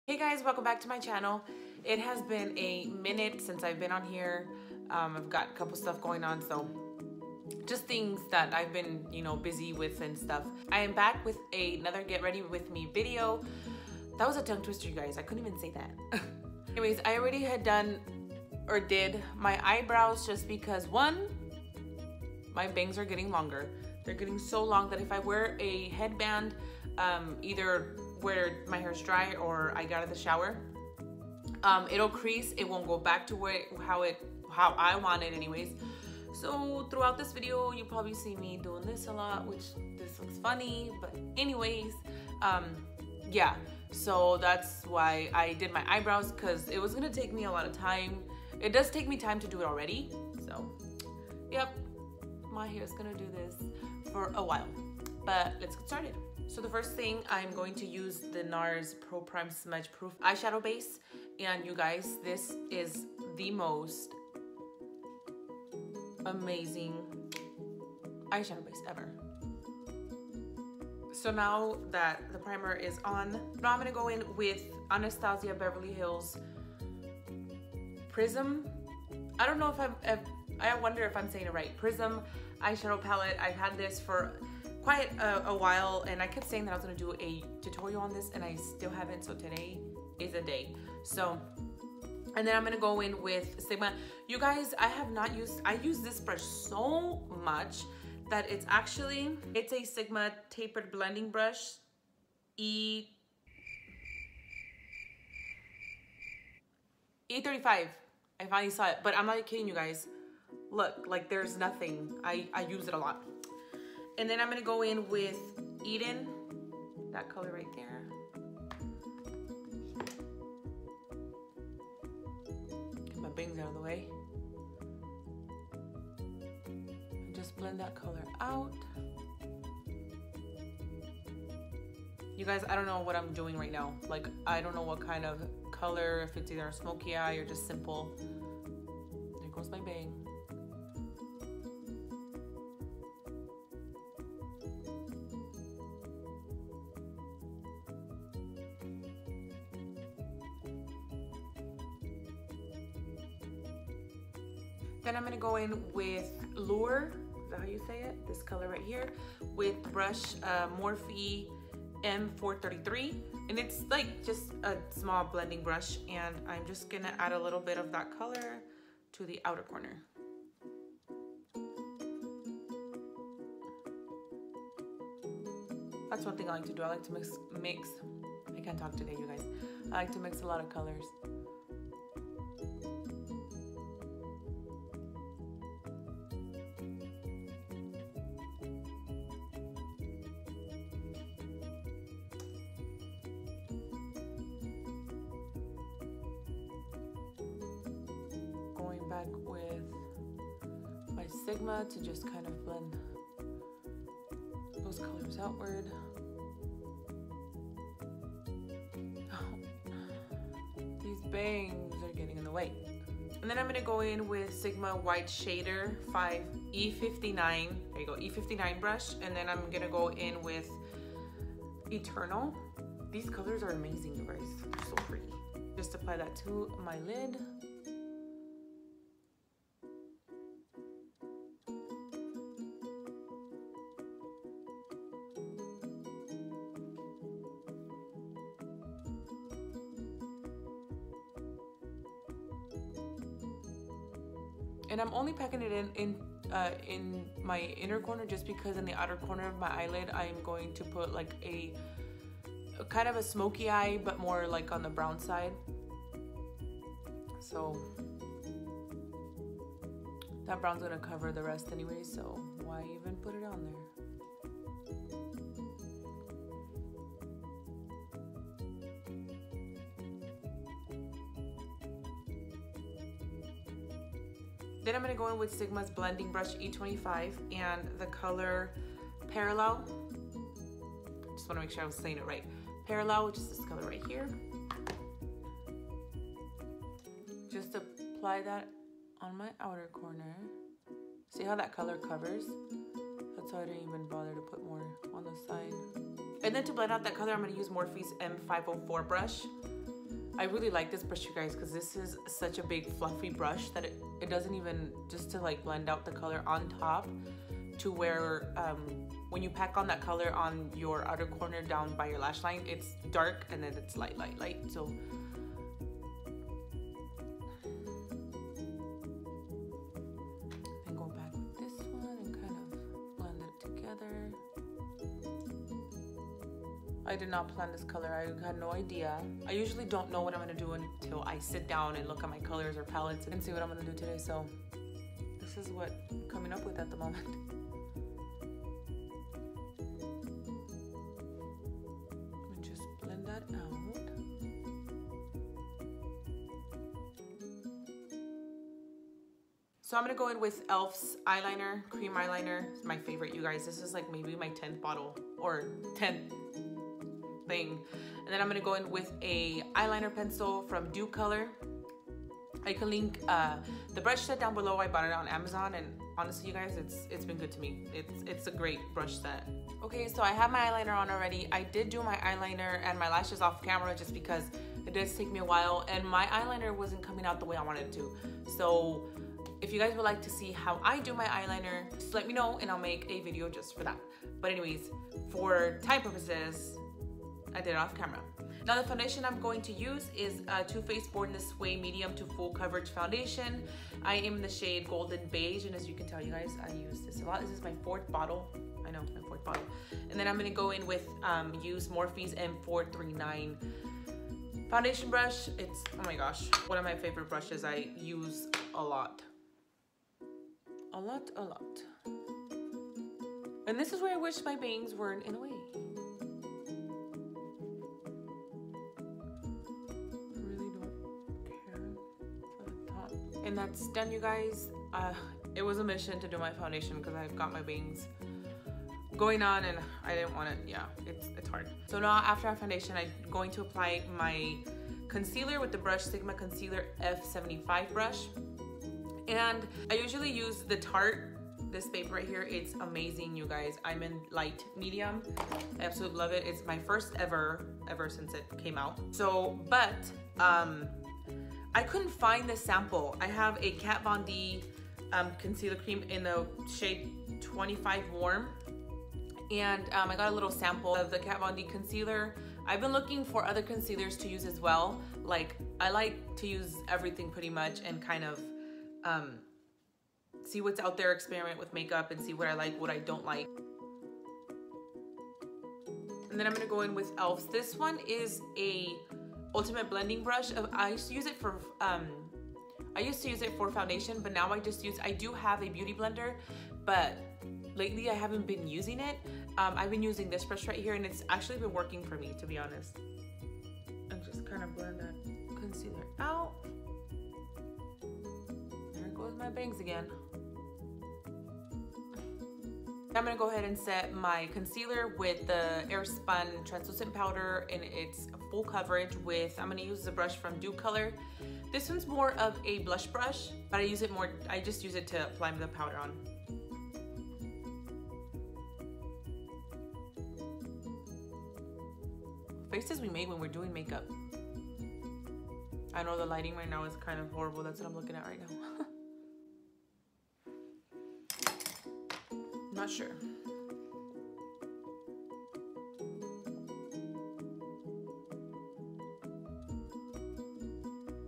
Hey guys, welcome back to my channel. It has been a minute since I've been on here. I've got a couple stuff going on, so just things that I've been, busy with and stuff. I am back with another get ready with me video. That was a tongue twister, you guys. I couldn't even say that. Anyways, I already had done or did my eyebrows just because one, my bangs are getting longer. They're getting so long that if I wear a headband, either where my hair's dry or I got out of the shower, it'll crease. It won't go back to how I want it anyways. So throughout this video, you probably see me doing this a lot, which this looks funny, but anyways, yeah. So that's why I did my eyebrows, because it was gonna take me a lot of time. It does take me time to do it already. So, yep, my hair's gonna do this for a while, but let's get started. So the first thing, I'm going to use the NARS Pro Prime Smudge Proof eyeshadow base. And you guys, this is the most amazing eyeshadow base ever. So now that the primer is on, now I'm gonna go in with Anastasia Beverly Hills Prism. I don't know if I wonder if I'm saying it right. Prism eyeshadow palette. I've had this for quite a while, and I kept saying that I was gonna do a tutorial on this, and I still haven't, so today is a day. So, and then I'm gonna go in with Sigma. You guys, I use this brush so much that it's a Sigma tapered blending brush, E35. I finally saw it, but I'm not kidding you guys. Look, like there's nothing. I use it a lot. And then I'm gonna go in with Eden, that color right there. Get my bangs out of the way. And just blend that color out. You guys, I don't know what I'm doing right now. Like, I don't know what kind of color, if it's either a smoky eye or just simple. There goes my bang. Then I'm gonna go in with Lure, is that how you say it? This color right here, with brush Morphe M433. And it's like just a small blending brush, and I'm just gonna add a little bit of that color to the outer corner. That's one thing I like to do. I like to mix, I can't talk today, you guys. I like to mix a lot of colors. Back with my Sigma to just kind of blend those colors outward. Oh, these bangs are getting in the way. And then I'm gonna go in with Sigma White Shader 5 E59. There you go, E59 brush. And then I'm gonna go in with Eternal. These colors are amazing, you guys. They're so pretty. Just apply that to my lid. And I'm only packing it in my inner corner, just because in the outer corner of my eyelid, I'm going to put like a kind of a smoky eye, but more like on the brown side. So that brown's gonna cover the rest anyway, so why even put it on there? Then I'm gonna go in with Sigma's blending brush E25 and the color Parallel. Just wanna make sure I was saying it right. Parallel, which is this color right here. Just apply that on my outer corner. See how that color covers? That's why I didn't even bother to put more on the side. And then to blend out that color, I'm gonna use Morphe's M504 brush. I really like this brush, you guys, because this is such a big fluffy brush that it doesn't even, just to like blend out the color on top to where when you pack on that color on your outer corner down by your lash line, it's dark and then it's light. So and go back with this one and kind of blend it together. I did not plan this color. I had no idea. I usually don't know what I'm gonna do until I sit down and look at my colors or palettes and see what I'm gonna do today. So this is what I'm coming up with at the moment. And just blend that out. So I'm gonna go in with e.l.f.'s eyeliner, cream eyeliner. It's my favorite, you guys. This is like maybe my 10th bottle or 10th thing. And then I'm gonna go in with a eyeliner pencil from Dew Color. I can link the brush set down below. I bought it on Amazon, and honestly, you guys, it's been good to me. It's a great brush set. Okay, so I have my eyeliner on already. I did do my eyeliner and my lashes off camera just because it does take me a while, and my eyeliner wasn't coming out the way I wanted it to. So if you guys would like to see how I do my eyeliner, just let me know and I'll make a video just for that. But anyways, for time purposes, I did it off camera. Now the foundation I'm going to use is Too Faced Born This Way Medium to Full Coverage Foundation. I am in the shade Golden Beige, and as you can tell, you guys, I use this a lot. This is my 4th bottle. I know, my 4th bottle. And then I'm gonna go in with use Morphe's M439 foundation brush. It's, oh my gosh, one of my favorite brushes. I use a lot. A lot. And this is where I wish my bangs weren't in the way. And that's done, you guys. It was a mission to do my foundation because I've got my bangs going on and I didn't want it. Yeah, it's hard. So now after our foundation, I'm going to apply my concealer with the brush Sigma Concealer F75 brush. And I usually use the Tarte, this paper right here. It's amazing, you guys. I'm in light medium. I absolutely love it. It's my first ever since it came out. So, but I couldn't find the sample. I have a Kat Von D concealer cream in the shade 25 Warm. And I got a little sample of the Kat Von D concealer. I've been looking for other concealers to use as well. Like, I like to use everything pretty much and kind of see what's out there, experiment with makeup and see what I like, what I don't like. And then I'm gonna go in with e.l.f.'s. This one is a ultimate blending brush. I used to use it for foundation, but now I do have a beauty blender, but lately I haven't been using it. I've been using this brush right here, and it's actually been working for me, to be honest. And just kind of blend that concealer out. There goes my bangs again. I'm gonna go ahead and set my concealer with the Airspun translucent powder in its full coverage with, I'm gonna use the brush from Dew Color. This one's more of a blush brush, but I just use it to apply the powder on. Faces we make when we're doing makeup. I know the lighting right now is kind of horrible. That's what I'm looking at right now. Not sure.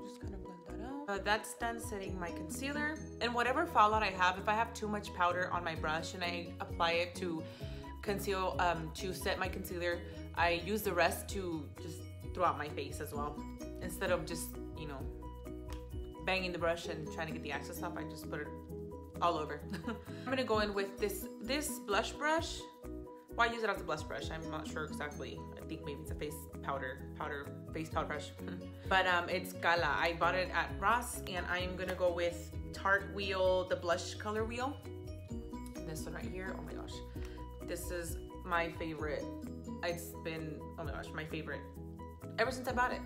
Just kind of blend that out. That's done setting my concealer. And whatever fallout I have, if I have too much powder on my brush and I apply it to conceal, to set my concealer, I use the rest to just throw out my face as well. Instead of just, you know, banging the brush and trying to get the excess off, I just put it all over. I'm gonna go in with this blush brush. Well, I use it as a blush brush. I'm not sure exactly. I think maybe it's a face powder brush. But it's Gala. I bought it at Ross, and I'm gonna go with Tarte Wheel, the blush color wheel. This one right here. Oh my gosh, this is my favorite. It's been, oh my gosh, my favorite ever since I bought it.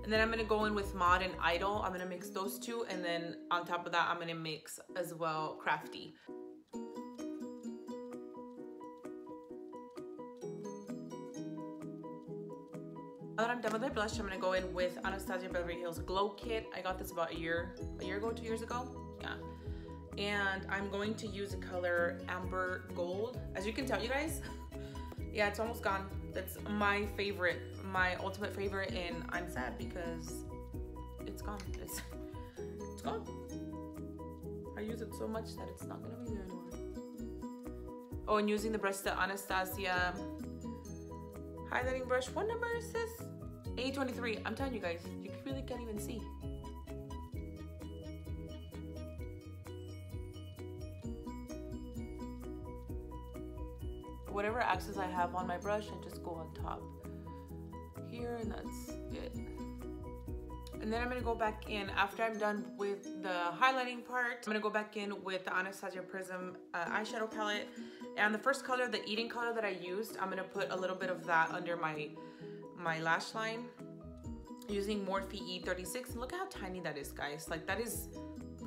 And then I'm gonna go in with Mod and Idol. I'm gonna mix those two, and then on top of that, I'm gonna mix as well Crafty. Now that I'm done with my blush, I'm gonna go in with Anastasia Beverly Hills Glow Kit. I got this about a year ago, 2 years ago. Yeah. And I'm going to use the color Amber Gold. As you can tell, you guys, yeah, it's almost gone. That's my favorite, my ultimate favorite, and I'm sad because it's gone. It's gone. I use it so much that it's not gonna be there anymore. Oh, and using the brush, the Anastasia highlighting brush. What number is this? A23. I'm telling you guys, you really can't even see. Whatever access I have on my brush, I just go on top here, and that's it. And then I'm gonna go back in, after I'm done with the highlighting part, I'm gonna go back in with the Anastasia Prism eyeshadow palette. And the first color, the Eating color that I used, I'm gonna put a little bit of that under my lash line using Morphe E36. And look at how tiny that is, guys. Like, that is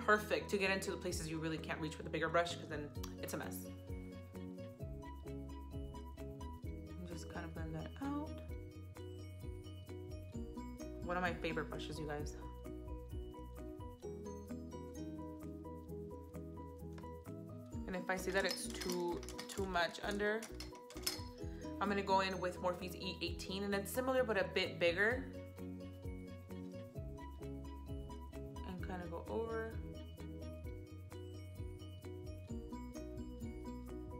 perfect to get into the places you really can't reach with a bigger brush, because then it's a mess. Just kind of blend that out. One of my favorite brushes, you guys. And if I see that it's too much under, I'm gonna go in with Morphe's E18, and it's similar but a bit bigger. And kind of go over.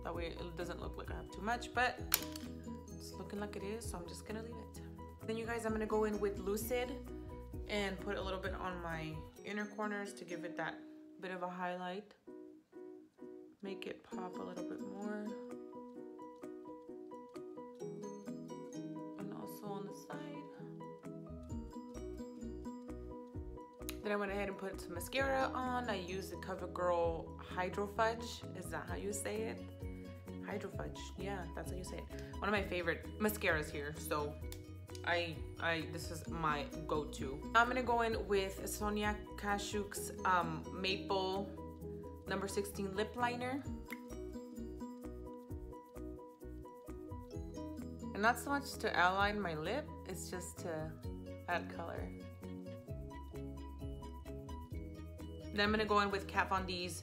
That way it doesn't look like I have too much, but it's looking like it is, so I'm just gonna leave it. Then you guys, I'm gonna go in with Lucid and put a little bit on my inner corners to give it that bit of a highlight. Make it pop a little bit more. And also on the side. Then I went ahead and put some mascara on. I used the CoverGirl Hydro Fudge. Is that how you say it? Hydro Fudge, yeah, that's how you say it. One of my favorite mascaras here, so this is my go-to. I'm gonna go in with Sonia Kashuk's Maple number 16 lip liner. And not so much to outline my lip, it's just to add color. Then I'm gonna go in with Kat Von D's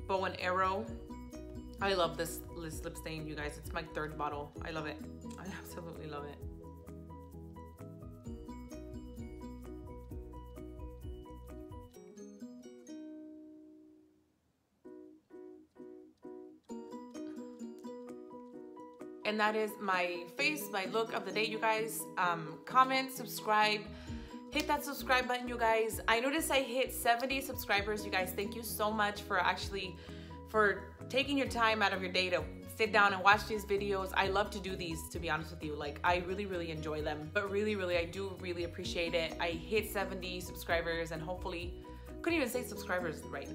Bow and Arrow. I love this lip stain, you guys. It's my third bottle. I love it. I absolutely love it. And that is my face, my look of the day, you guys. Comment, subscribe, hit that subscribe button, you guys. I noticed I hit 70 subscribers, you guys. Thank you so much for taking your time out of your day to sit down and watch these videos. I love to do these, to be honest with you. Like, I really enjoy them, but really I do really appreciate it. I hit 70 subscribers, and hopefully, couldn't even say subscribers right,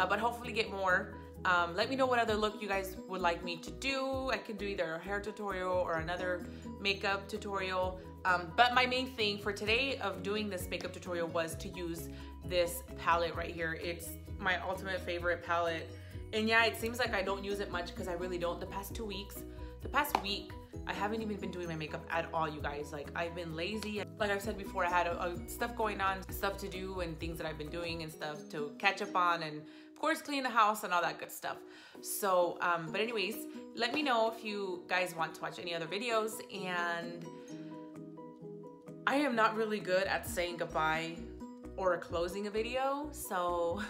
but hopefully get more. Let me know what other look you guys would like me to do. I could do either a hair tutorial or another makeup tutorial. But my main thing for today of doing this makeup tutorial was to use this palette right here. It's my ultimate favorite palette. And yeah, it seems like I don't use it much because I really don't. The past week, I haven't even been doing my makeup at all, you guys. Like, I've been lazy. Like I've said before, I had stuff going on, stuff to do and things that I've been doing and stuff to catch up on, and of course clean the house and all that good stuff. So, but anyways, let me know if you guys want to watch any other videos. And I am not really good at saying goodbye or closing a video, so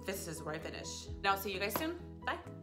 this is where I finish. Now, see you guys soon. Bye.